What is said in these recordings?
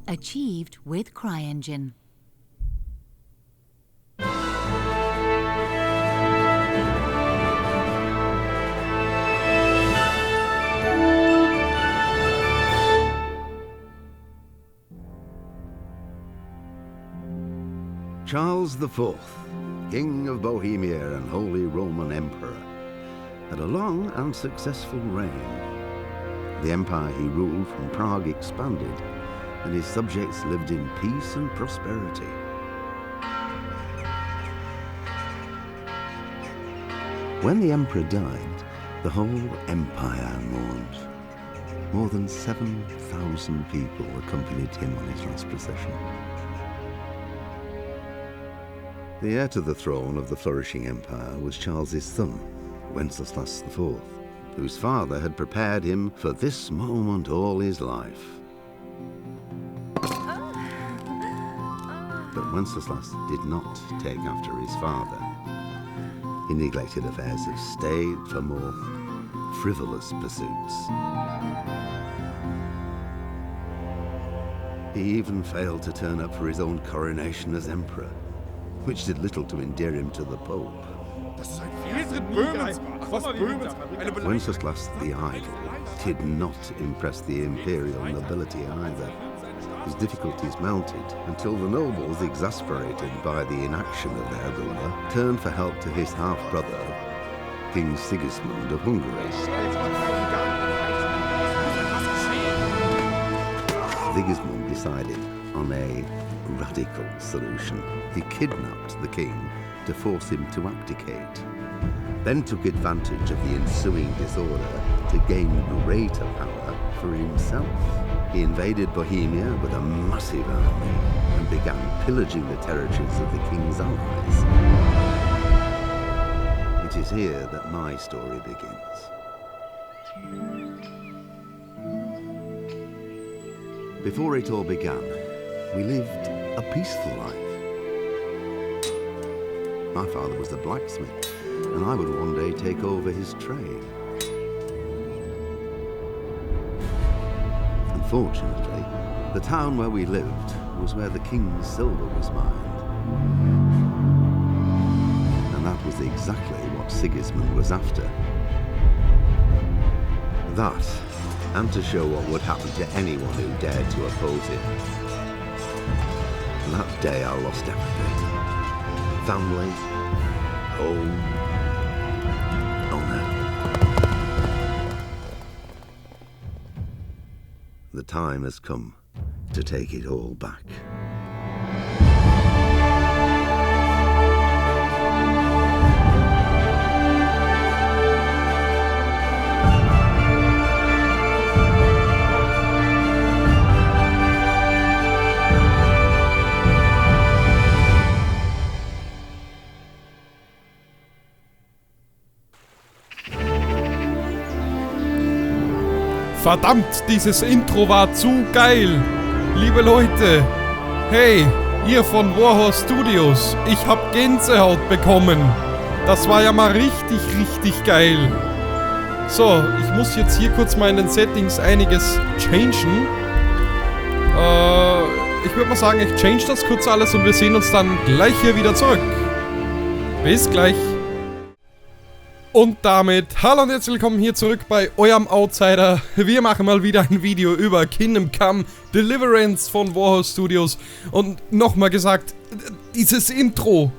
Achieved with CryEngine. Charles IV, King of Bohemia and Holy Roman Emperor, had a long and successful reign. The empire he ruled from Prague expanded, and his subjects lived in peace and prosperity. When the emperor died, the whole empire mourned. More than 7,000 people accompanied him on his last procession. The heir to the throne of the flourishing empire was Charles's son, Wenceslas IV, whose father had prepared him for this moment all his life. But Wenceslas did not take after his father. He neglected affairs of state for more frivolous pursuits. He even failed to turn up for his own coronation as emperor, which did little to endear him to the Pope. Wenceslas the Idle did not impress the imperial nobility either. His difficulties mounted until the nobles, exasperated by the inaction of their ruler, turned for help to his half-brother, King Sigismund of Hungary. Sigismund decided on a radical solution. He kidnapped the king to force him to abdicate, then took advantage of the ensuing disorder to gain greater power for himself. He invaded Bohemia with a massive army and began pillaging the territories of the king's allies. It is here that my story begins. Before it all began, we lived a peaceful life. My father was a blacksmith, and I would one day take over his trade. Unfortunately, the town where we lived was where the king's silver was mined. And that was exactly what Sigismund was after. That, and to show what would happen to anyone who dared to oppose him. And that day I lost everything. Family, home, honor. The time has come to take it all back. Verdammt, dieses Intro war zu geil. Liebe Leute, hey, ihr von Warhorse Studios, ich hab Gänsehaut bekommen. Das war ja mal richtig, richtig geil. So, ich muss jetzt hier kurz mal in den Settings einiges changen. Ich würde mal sagen, ich change das kurz alles und wir sehen uns dann gleich hier wieder zurück. Bis gleich. Und damit, hallo und herzlich willkommen hier zurück bei eurem AUTsider. Wir machen mal wieder ein Video über Kingdom Come Deliverance von Warhorse Studios. Und nochmal gesagt, dieses Intro,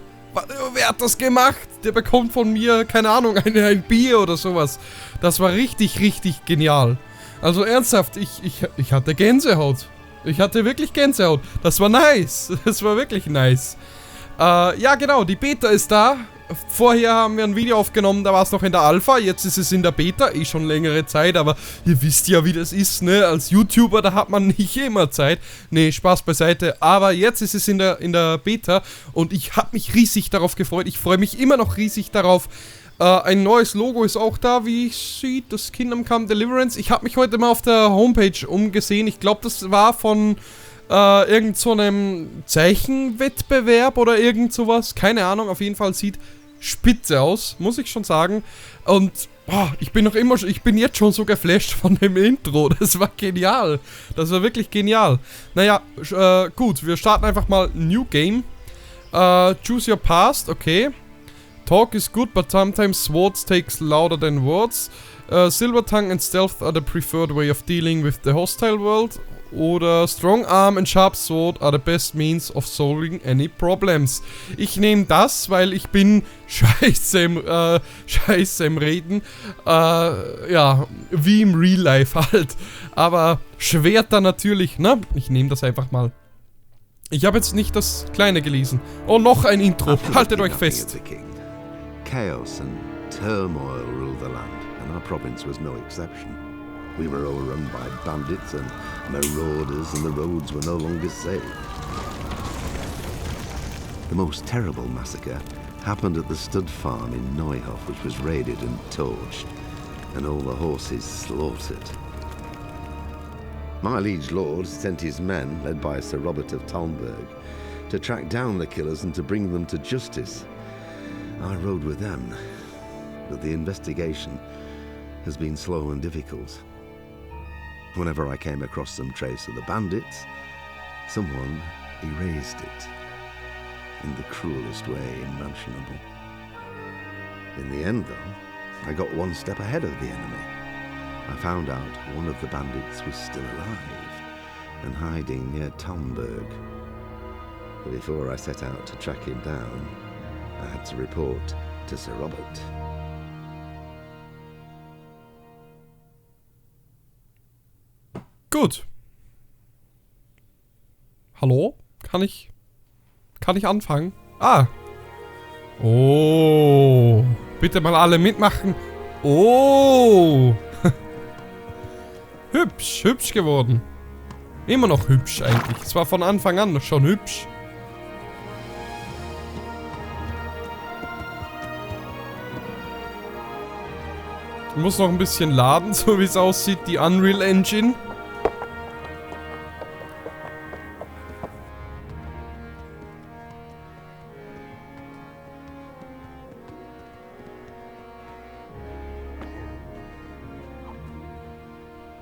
wer hat das gemacht? Der bekommt von mir, keine Ahnung, ein Bier oder sowas. Das war richtig, richtig genial. Also ernsthaft, ich hatte Gänsehaut. Ich hatte wirklich Gänsehaut. Das war nice. Das war wirklich nice. Ja genau, die Beta ist da. Vorher haben wir ein Video aufgenommen, da war es noch in der Alpha, jetzt ist es in der Beta, schon längere Zeit, aber ihr wisst ja, wie das ist, ne, als YouTuber, da hat man nicht immer Zeit, ne, Spaß beiseite, aber jetzt ist es in der Beta und ich habe mich riesig darauf gefreut, ich freue mich immer noch riesig darauf. Ein neues Logo ist auch da, wie ich sehe, das Kingdom Come Deliverance. Ich habe mich heute mal auf der Homepage umgesehen, ich glaube, das war von irgend so einem Zeichenwettbewerb oder irgend sowas, keine Ahnung, auf jeden Fall sieht spitze aus, muss ich schon sagen. Und Oh, ich bin jetzt schon so geflasht von dem Intro. Das war genial. Das war wirklich genial. Naja, gut, wir starten einfach mal New Game. Choose your past, okay. Talk is good, but sometimes swords takes louder than words. Silver tongue and stealth are the preferred way of dealing with the hostile world. Oder strong arm and sharp sword are the best means of solving any problems. Ich nehme das, weil ich bin scheiße im Reden. Ja, wie im Real Life halt. Aber Schwerter natürlich, ne? Ich nehme das einfach mal. Ich habe jetzt nicht das Kleine gelesen. Oh, noch ein Intro. Haltet euch fest. Chaos and turmoil ruled the land, and our province was no exception. We were overrun by bandits and marauders, and the roads were no longer safe. The most terrible massacre happened at the stud farm in Neuhof, which was raided and torched, and all the horses slaughtered. My liege lord sent his men, led by Sir Robert of Talmberg, to track down the killers and to bring them to justice. I rode with them, but the investigation has been slow and difficult. Whenever I came across some trace of the bandits, someone erased it in the cruelest way imaginable. In the end, though, I got one step ahead of the enemy. I found out one of the bandits was still alive and hiding near Talmberg. But before I set out to track him down, I had to report to Sir Robert. Gut. Hallo? Kann ich anfangen? Ah. Oh. Bitte mal alle mitmachen. Oh. Hübsch geworden. Immer noch hübsch eigentlich. Es war von Anfang an schon hübsch. Ich muss noch ein bisschen laden, so wie es aussieht, die Unreal Engine.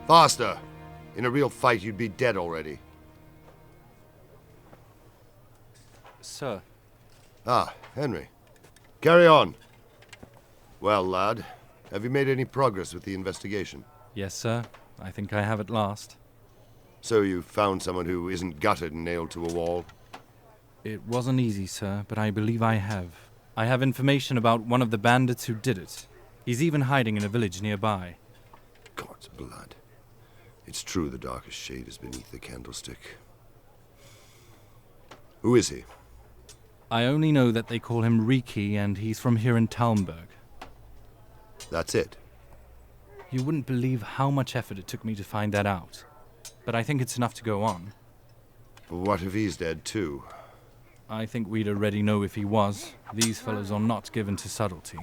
Faster! In a real fight, you'd be dead already. Sir. Ah, Henry. Carry on. Well, lad, have you made any progress with the investigation? Yes, sir. I think I have at last. So you found someone who isn't gutted and nailed to a wall? It wasn't easy, sir, but I believe I have. I have information about one of the bandits who did it. He's even hiding in a village nearby. God's blood. It's true the darkest shade is beneath the candlestick. Who is he? I only know that they call him Riki, and he's from here in Talmberg. That's it? You wouldn't believe how much effort it took me to find that out. But I think it's enough to go on. But what if he's dead too? I think we'd already know if he was. These fellows are not given to subtlety.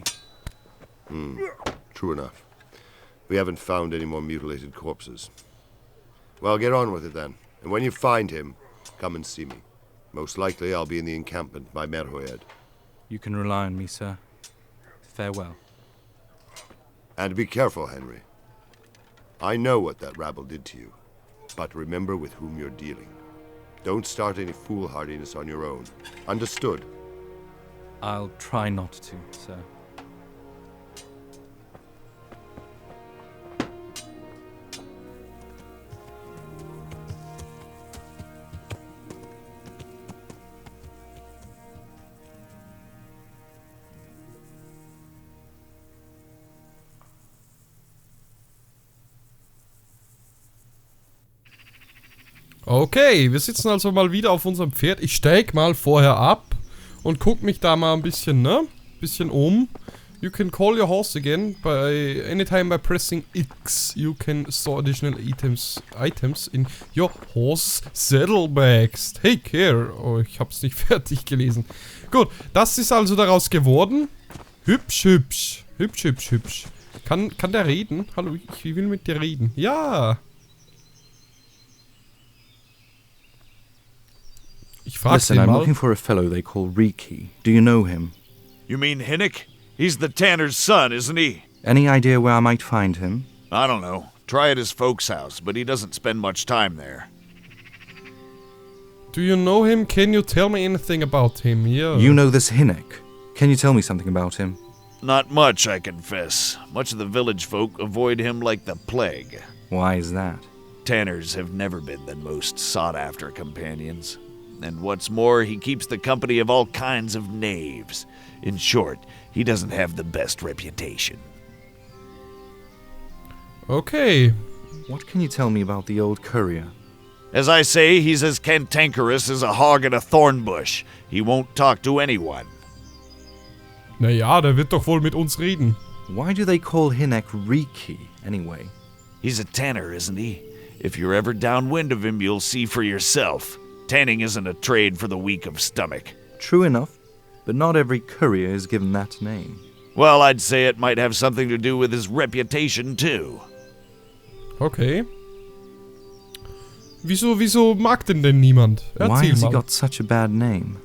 True enough. We haven't found any more mutilated corpses. Well, get on with it then. And when you find him, come and see me. Most likely I'll be in the encampment by Merhoed. You can rely on me, sir. Farewell. And be careful, Henry. I know what that rabble did to you. But remember with whom you're dealing. Don't start any foolhardiness on your own. Understood? I'll try not to, sir. Okay, wir sitzen also mal wieder auf unserem Pferd. Ich steig mal vorher ab und guck mich da mal ein bisschen, ne? Bisschen um. You can call your horse again by anytime by pressing X. You can store additional items in your horse saddlebags. Take care. Oh, ich hab's nicht fertig gelesen. Gut, das ist also daraus geworden. Hübsch. Kann der reden? Hallo, ich will mit dir reden. Ja. Ich frage Listen, I'm looking for a fellow they call Riki. Do you know him? You mean Hinnick? He's the tanner's son, isn't he? Any idea where I might find him? I don't know. Try at his folks' house, but he doesn't spend much time there. Do you know him? Can you tell me anything about him? Yeah. You know this Hinnock. Can you tell me something about him? Not much, I confess. Much of the village folk avoid him like the plague. Why is that? Tanners have never been the most sought-after companions. And what's more, he keeps the company of all kinds of knaves. In short, he doesn't have the best reputation. Okay. What can you tell me about the old courier? As I say, he's as cantankerous as a hog in a thorn bush. He won't talk to anyone. Naja, der wird doch wohl mit uns reden. Why do they call Hinnock Riki, anyway? He's a tanner, isn't he? If you're ever downwind of him, you'll see for yourself. Tanning isn't a trade for the weak of stomach. True enough, but not every courier is given that name. Well, I'd say it might have something to do with his reputation, too. Okay. Wieso mag denn niemand? Why Erzähl has he mal. got such a bad name?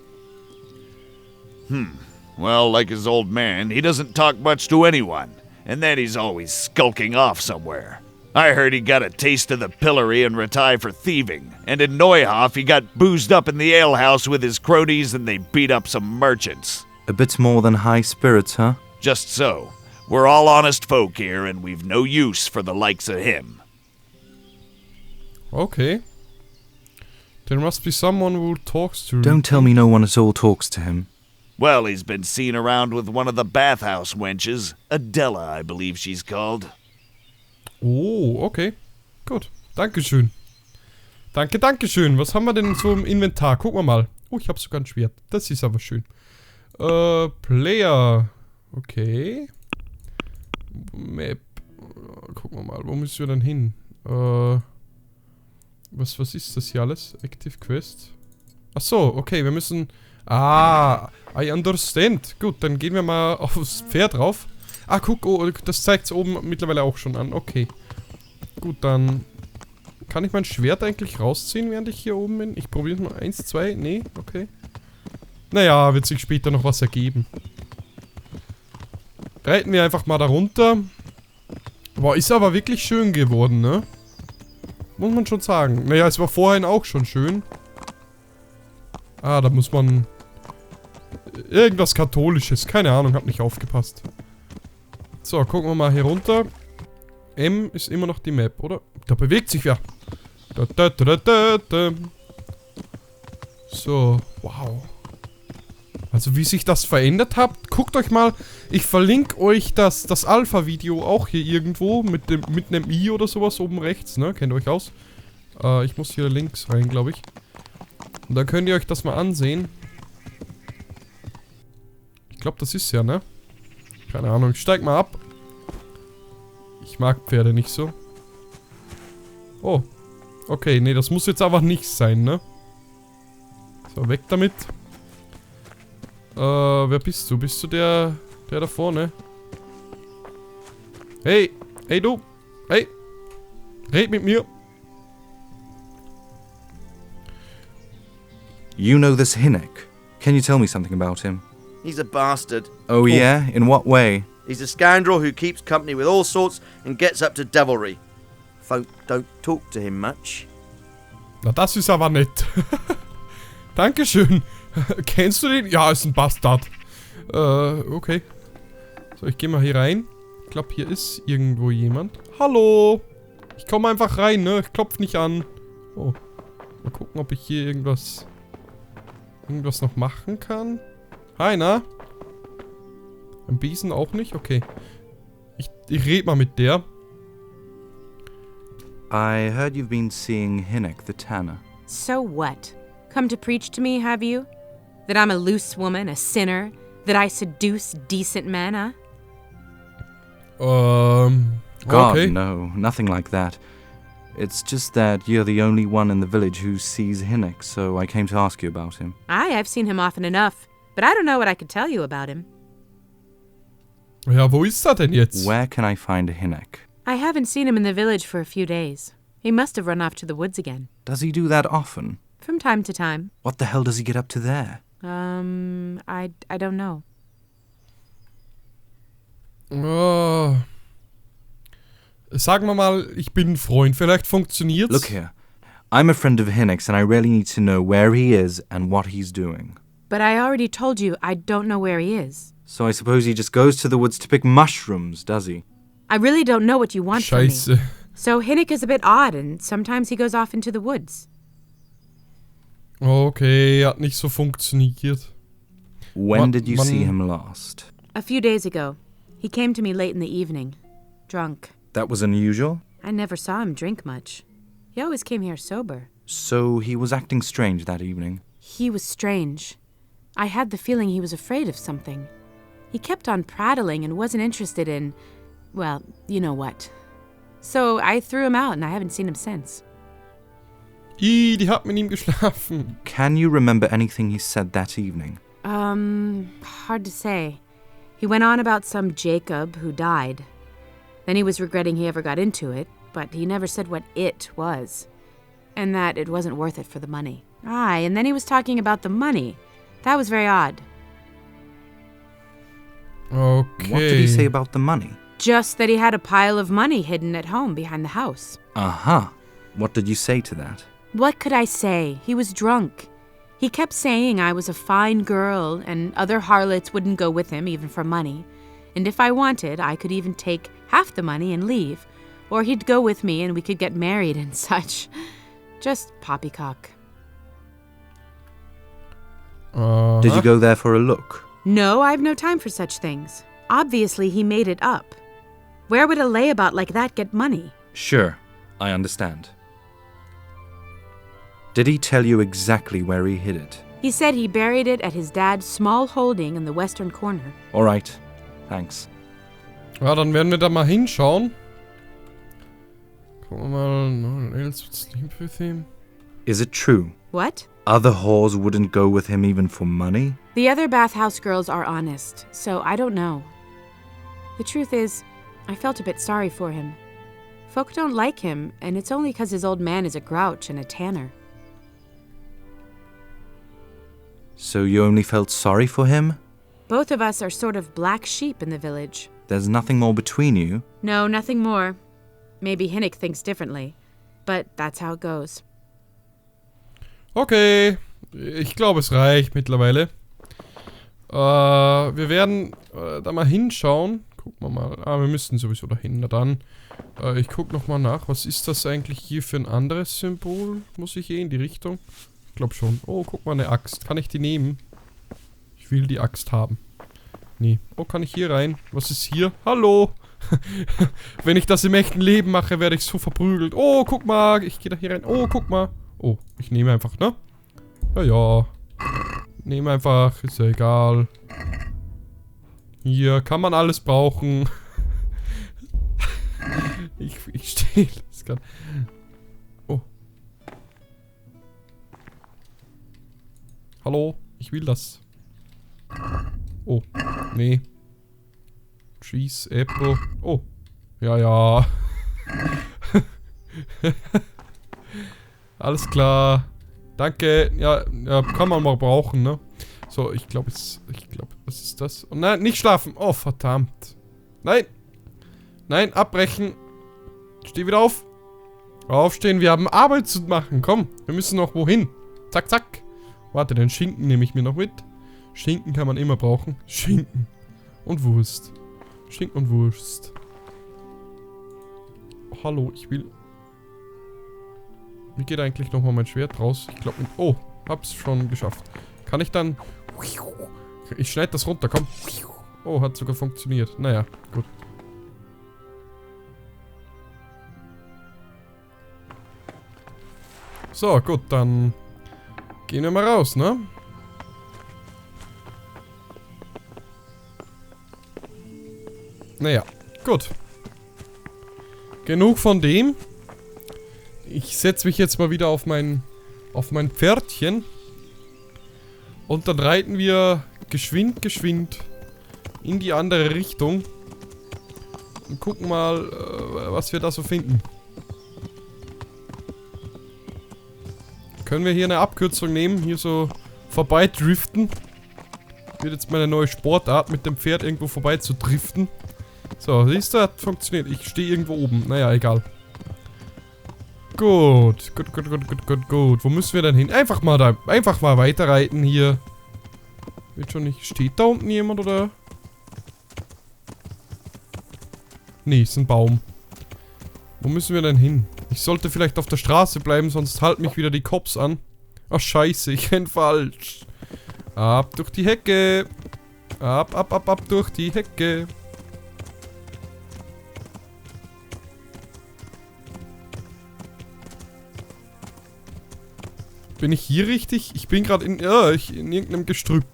Well, like his old man, he doesn't talk much to anyone. And then he's always skulking off somewhere. I heard he got a taste of the pillory and retired for thieving. And in Neuhof, he got boozed up in the alehouse with his cronies and they beat up some merchants. A bit more than high spirits, huh? Just so. We're all honest folk here, and we've no use for the likes of him. Okay. There must be someone who talks to... Don't tell me no one at all talks to him. Well, he's been seen around with one of the bathhouse wenches. Adela, I believe she's called. Oh, okay. Gut. Dankeschön. Dankeschön. Was haben wir denn so im Inventar? Gucken wir mal. Oh, ich habe sogar ein Schwert. Das ist aber schön. Player. Okay. Map. Gucken wir mal. Wo müssen wir denn hin? Was ist das hier alles? Active Quest. Ach so, okay. Wir müssen... Ah, I understand. Gut, dann gehen wir mal aufs Pferd drauf. Ah, guck, oh, das zeigt es oben mittlerweile auch schon an. Okay. Gut, dann kann ich mein Schwert eigentlich rausziehen, während ich hier oben bin. Ich probiere es mal. 1, 2, nee, okay. Naja, wird sich später noch was ergeben. Reiten wir einfach mal da runter. Boah, ist aber wirklich schön geworden, ne? Muss man schon sagen. Naja, es war vorhin auch schon schön. Ah, da muss man... Irgendwas Katholisches. Keine Ahnung, hab nicht aufgepasst. So, gucken wir mal hier runter. M ist immer noch die Map, oder? Da bewegt sich wer. So, wow. Also wie sich das verändert hat, guckt euch mal. Ich verlinke euch das Alpha-Video auch hier irgendwo mit einem I oder sowas oben rechts, ne? Kennt ihr euch aus? Ich muss hier links rein, glaube ich. Und dann könnt ihr euch das mal ansehen. Ich glaube, das ist ja, ne? Keine Ahnung, ich steig mal ab. Ich mag Pferde nicht so. Oh. Okay, nee, das muss jetzt aber nicht sein, ne? So, weg damit. Wer bist du? Bist du der da vorne? Hey! Hey, du! Hey! Red mit mir! You know this Hinnock. Can you tell me something about him? He's a bastard. Oh yeah? In what way? He's a scoundrel who keeps company with all sorts and gets up to devilry. Folk don't talk to him much. Na, das ist aber nett. Dankeschön. Kennst du den? Ja, ist ein Bastard. Okay. So, ich gehe mal hier rein. Ich glaube, hier ist irgendwo jemand. Hallo. Ich komme einfach rein, ne? Ich klopfe nicht an. Oh. Mal gucken, ob ich hier irgendwas noch machen kann. Hi, na? Ein Besen auch nicht? Okay. Ich red mal mit der. I heard you've been seeing Hinnock the Tanner. So what? Come to preach to me, have you? That I'm a loose woman, a sinner? That I seduce decent men, huh? God, okay. no, nothing like that. It's just that you're the only one in the village who sees Hinnock, so I came to ask you about him. I've seen him often enough, but I don't know what I could tell you about him. Ja, wo ist er denn jetzt? Where can I find Hinnock? I haven't seen him in the village for a few days. He must have run off to the woods again. Does he do that often? From time to time. What the hell does he get up to there? I don't know. Oh. Sagen wir mal, ich bin ein Freund. Vielleicht funktioniert's. Look here. I'm a friend of Hinnick's and I really need to know where he is and what he's doing. But I already told you I don't know where he is. So I suppose he just goes to the woods to pick mushrooms, does he? I really don't know what you want from me. Scheiße. So Hinnick is a bit odd and sometimes he goes off into the woods. Okay, hat nicht so funktioniert. When did you see him last? A few days ago. He came to me late in the evening. Drunk. That was unusual? I never saw him drink much. He always came here sober. So he was acting strange that evening? He was strange. I had the feeling he was afraid of something. He kept on prattling and wasn't interested in, well, you know what. So I threw him out and I haven't seen him since. Die hat mit ihm geschlafen. Can you remember anything he said that evening? Hard to say. He went on about some Jacob who died. Then he was regretting he ever got into it, but he never said what it was. And that it wasn't worth it for the money. Aye, and then he was talking about the money. That was very odd. Okay. What did he say about the money? Just that he had a pile of money hidden at home behind the house. Aha. What did you say to that? What could I say? He was drunk. He kept saying I was a fine girl and other harlots wouldn't go with him even for money. And if I wanted, I could even take half the money and leave. Or he'd go with me and we could get married and such. Just poppycock. Did you go there for a look? No, I've no time for such things. Obviously, he made it up. Where would a layabout like that get money? Sure, I understand. Did he tell you exactly where he hid it? He said he buried it at his dad's small holding in the western corner. All right, thanks. Ja, dann werden wir da mal hinschauen. Gucken wir mal. No one else would sleep with him. Is it true? What? Other whores wouldn't go with him even for money? The other bathhouse girls are honest, so I don't know. The truth is, I felt a bit sorry for him. Folk don't like him, and it's only 'cause his old man is a grouch and a tanner. So you only felt sorry for him? Both of us are sort of black sheep in the village. There's nothing more between you? No, nothing more. Maybe Hinnick thinks differently, but that's how it goes. Okay. Ich glaube, es reicht mittlerweile. Wir werden da mal hinschauen. Gucken wir mal. Ah, wir müssten sowieso dahin. Na dann. Ich gucke nochmal nach. Was ist das eigentlich hier für ein anderes Symbol? Muss ich in die Richtung? Ich glaube schon. Oh, guck mal, eine Axt. Kann ich die nehmen? Ich will die Axt haben. Nee. Oh, kann ich hier rein? Was ist hier? Hallo! Wenn ich das im echten Leben mache, werde ich so verprügelt. Oh, guck mal. Ich gehe da hier rein. Oh, guck mal. Oh, ich nehme einfach, ne? Ja, ja. Nehme einfach. Ist ja egal. Hier kann man alles brauchen. Ich stehe. Oh. Hallo? Ich will das. Oh. Nee. Cheese, Apple. Oh. Ja, ja. Alles klar. Danke. Ja, kann man mal brauchen, ne? So, ich glaube, was ist das? Oh nein, nicht schlafen. Oh, verdammt. Nein. Nein, abbrechen. Steh wieder auf. Aufstehen, wir haben Arbeit zu machen. Komm, wir müssen noch wohin. Zack, zack. Warte, den Schinken nehme ich mir noch mit. Schinken kann man immer brauchen. Schinken. Und Wurst. Schinken und Wurst. Oh, hallo, ich will... Wie geht eigentlich nochmal mein Schwert raus? Ich glaube... Oh, hab's schon geschafft. Kann ich dann... Ich schneide das runter, komm. Oh, hat sogar funktioniert. Naja, gut. So, gut, dann... Gehen wir mal raus, ne? Naja, gut. Genug von dem. Ich setze mich jetzt mal wieder auf mein Pferdchen. Und dann reiten wir geschwind in die andere Richtung. Und gucken mal, was wir da so finden. Können wir hier eine Abkürzung nehmen? Hier so vorbeidriften. Wird jetzt meine neue Sportart, mit dem Pferd irgendwo vorbei zu driften. So, siehst du, hat funktioniert. Ich stehe irgendwo oben. Naja, egal. Gut. Gut. Wo müssen wir denn hin? Einfach mal weiterreiten hier. Wird schon nicht. Steht da unten jemand, oder? Nee, ist ein Baum. Wo müssen wir denn hin? Ich sollte vielleicht auf der Straße bleiben, sonst halten mich wieder die Cops an. Ach, scheiße, ich renn falsch. Ab durch die Hecke. Ab durch die Hecke. Bin ich hier richtig? Ich bin gerade in irgendeinem Gestrüpp.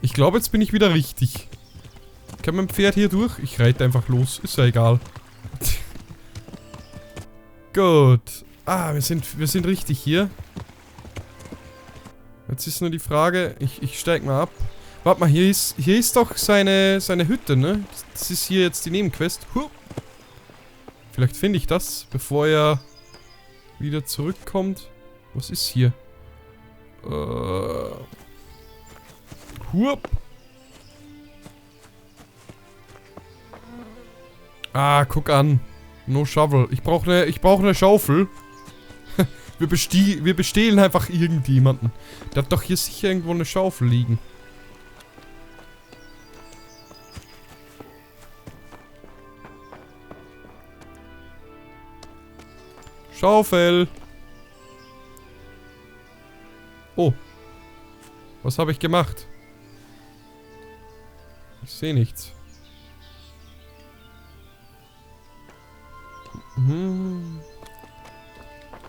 Ich glaube, jetzt bin ich wieder richtig. Kann mein Pferd hier durch? Ich reite einfach los. Ist ja egal. Gut. Ah, wir sind richtig hier. Jetzt ist nur die Frage. Ich steig mal ab. Warte mal, hier ist doch seine Hütte, ne? Das ist hier jetzt die Nebenquest. Vielleicht finde ich das, bevor er wieder zurückkommt. Was ist hier? Ah, guck an. No shovel. Ich brauche ne Schaufel. Wir bestehlen einfach irgendjemanden. Der hat doch hier sicher irgendwo eine Schaufel liegen. Schaufel. Oh. Was habe ich gemacht? Ich sehe nichts.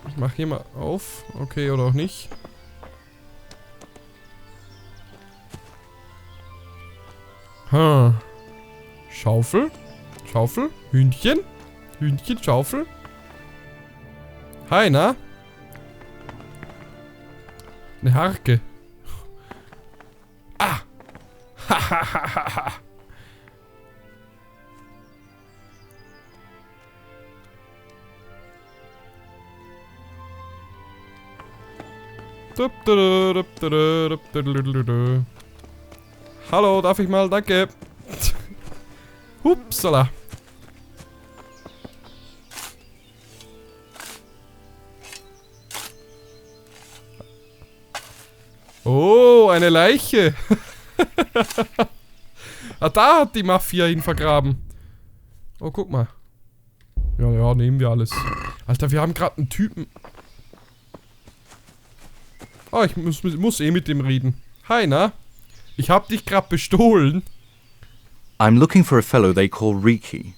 Ich mache hier mal auf. Okay, oder auch nicht. Schaufel. Schaufel. Hühnchen. Hühnchen, Schaufel. Hi, na? Eine Harke. Ah! Hahaha. Hallo, darf ich mal? Danke. Hupsala. Oh, eine Leiche. Ah, da hat die Mafia ihn vergraben. Oh, guck mal. Ja, nehmen wir alles. Alter, wir haben gerade einen Typen. Oh, ich muss mit dem reden. Hi, na? Ich hab dich gerade bestohlen. I'm looking for a fellow they call Riki.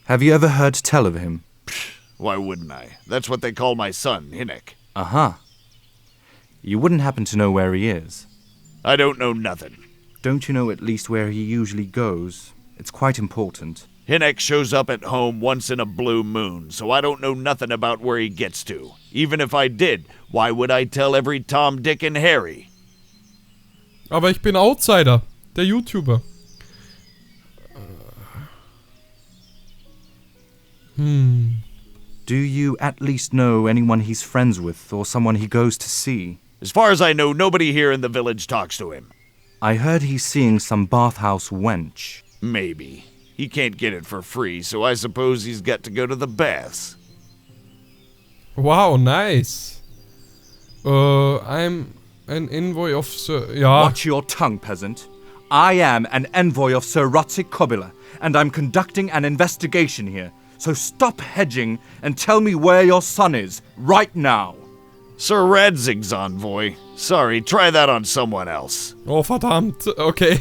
Have you ever heard tell of him? Why wouldn't I? That's what they call my son, Hinnick. Aha. You wouldn't happen to know where he is? I don't know nothing. Don't you know at least where he usually goes? It's quite important. Hinnick shows up at home once in a blue moon, so I don't know nothing about where he gets to. Even if I did, why would I tell every Tom, Dick and Harry? Aber ich bin AUTsider, der YouTuber. Do you at least know anyone he's friends with or someone he goes to see? As far as I know, nobody here in the village talks to him. I heard he's seeing some bathhouse wench. Maybe. He can't get it for free, so I suppose he's got to go to the baths. Wow, nice. I'm an envoy of Sir... Ja. Watch your tongue, peasant. I am an envoy of Sir Rotzik Kobila, and I'm conducting an investigation here. So stop hedging and tell me where your son is, right now. Sir Radzig's envoy. Sorry, try that on someone else. Oh, verdammt. Okay.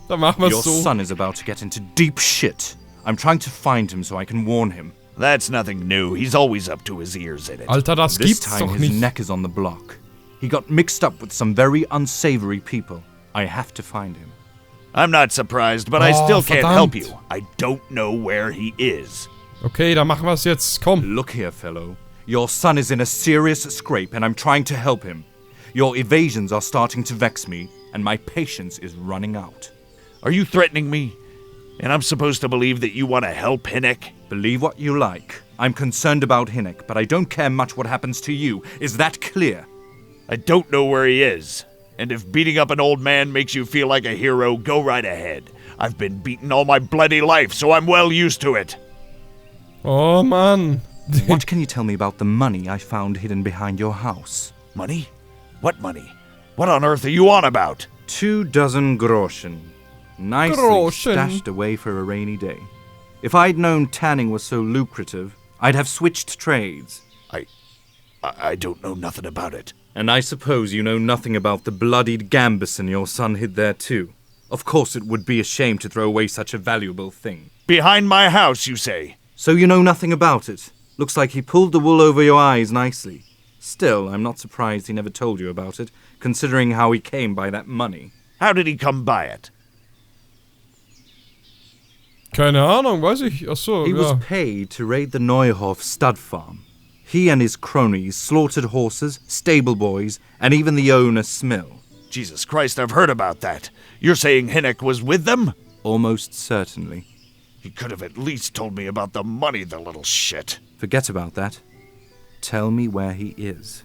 Dann machen wir's Your so. son is about to get into deep shit. I'm trying to find him so I can warn him. That's nothing new. He's always up to his ears in it. Alter, das This gibt's time doch his nicht. neck is on the block. He got mixed up with some very unsavory people. I have to find him. I'm not surprised, but I Oh, still can't help verdammt. you. I don't know where he is. Okay, dann machen wir's jetzt. Komm. Look here, fellow. Your son is in a serious scrape and I'm trying to help him. Your evasions are starting to vex me, and my patience is running out. Are you threatening me? And I'm supposed to believe that you want to help Hinnick? Believe what you like. I'm concerned about Hinnick, but I don't care much what happens to you. Is that clear? I don't know where he is. And if beating up an old man makes you feel like a hero, go right ahead. I've been beaten all my bloody life, so I'm well used to it. Oh Mann. What can you tell me about the money I found hidden behind your house? Money? What money? What on earth are you on about? 24 groschen. Nicely Groschen. stashed away for a rainy day. If I'd known tanning was so lucrative, I'd have switched trades. I don't know nothing about it. And I suppose you know nothing about the bloodied gambeson your son hid there too. Of course it would be a shame to throw away such a valuable thing. Behind my house, you say? So you know nothing about it. Looks like he pulled the wool over your eyes nicely. Still, I'm not surprised he never told you about it, considering how he came by that money. How did he come by it? Keine Ahnung, weiß ich. Achso, He ja. was paid to raid the Neuhof stud farm. He and his cronies slaughtered horses, stable boys, and even the owner Smill. Jesus Christ, I've heard about that. You're saying Hinnock was with them? Almost certainly. He could have at least told me about the money, the little shit. Forget about that. Tell me where he is.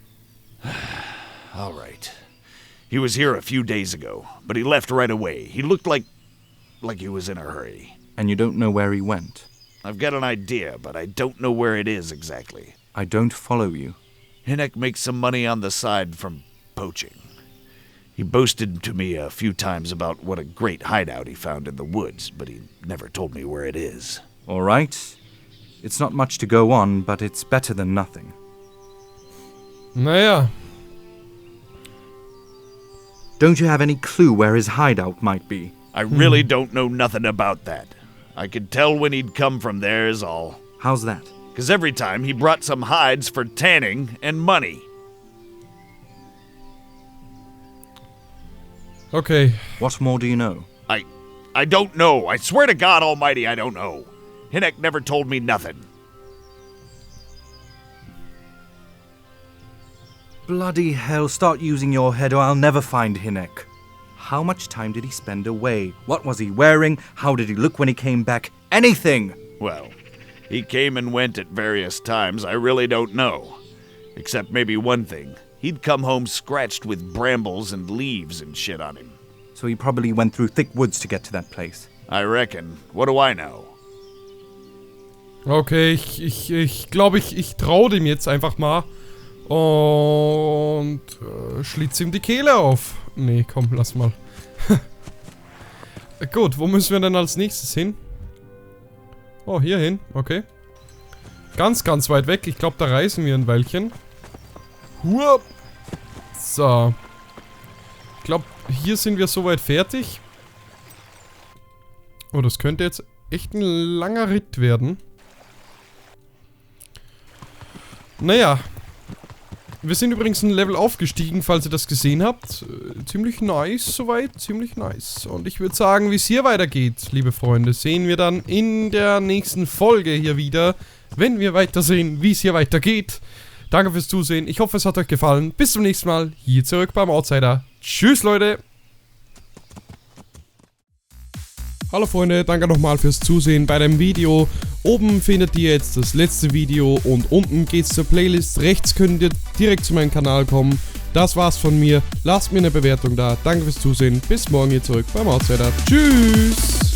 All right. He was here a few days ago, but he left right away. He looked like he was in a hurry. And you don't know where he went? I've got an idea, but I don't know where it is exactly. I don't follow you. Hinnock makes some money on the side from poaching. He boasted to me a few times about what a great hideout he found in the woods, but he never told me where it is. All right. It's not much to go on, but it's better than nothing. Naja. Don't you have any clue where his hideout might be? I really don't know nothing about that. I could tell when he'd come from there is all. How's that? 'Cause every time he brought some hides for tanning and money. Okay. What more do you know? I don't know. I swear to God Almighty, I don't know. Hinnock never told me nothing. Bloody hell, start using your head or I'll never find Hinnock. How much time did he spend away? What was he wearing? How did he look when he came back? Anything! Well, he came and went at various times. I really don't know. Except maybe one thing. He'd come home scratched with brambles and leaves and shit on him. So he probably went through thick woods to get to that place. I reckon. What do I know? Okay, ich glaube, ich traue dem jetzt einfach mal. Und schlitze ihm die Kehle auf. Nee, komm, lass mal. Gut, wo müssen wir denn als nächstes hin? Oh, hier hin, okay. Ganz, ganz weit weg. Ich glaube, da reisen wir ein Weilchen. Hup. So. Ich glaube, hier sind wir soweit fertig. Oh, das könnte jetzt echt ein langer Ritt werden. Naja. Wir sind übrigens ein Level aufgestiegen, falls ihr das gesehen habt. Ziemlich nice soweit, ziemlich nice. Und ich würde sagen, wie es hier weitergeht, liebe Freunde, sehen wir dann in der nächsten Folge hier wieder, wenn wir weitersehen, wie es hier weitergeht. Danke fürs Zusehen, ich hoffe, es hat euch gefallen. Bis zum nächsten Mal, hier zurück beim AUTsider. Tschüss, Leute! Hallo Freunde, danke nochmal fürs Zusehen bei dem Video. Oben findet ihr jetzt das letzte Video und unten geht's zur Playlist. Rechts könnt ihr direkt zu meinem Kanal kommen. Das war's von mir. Lasst mir eine Bewertung da. Danke fürs Zusehen. Bis morgen hier zurück beim AUTsider. Tschüss!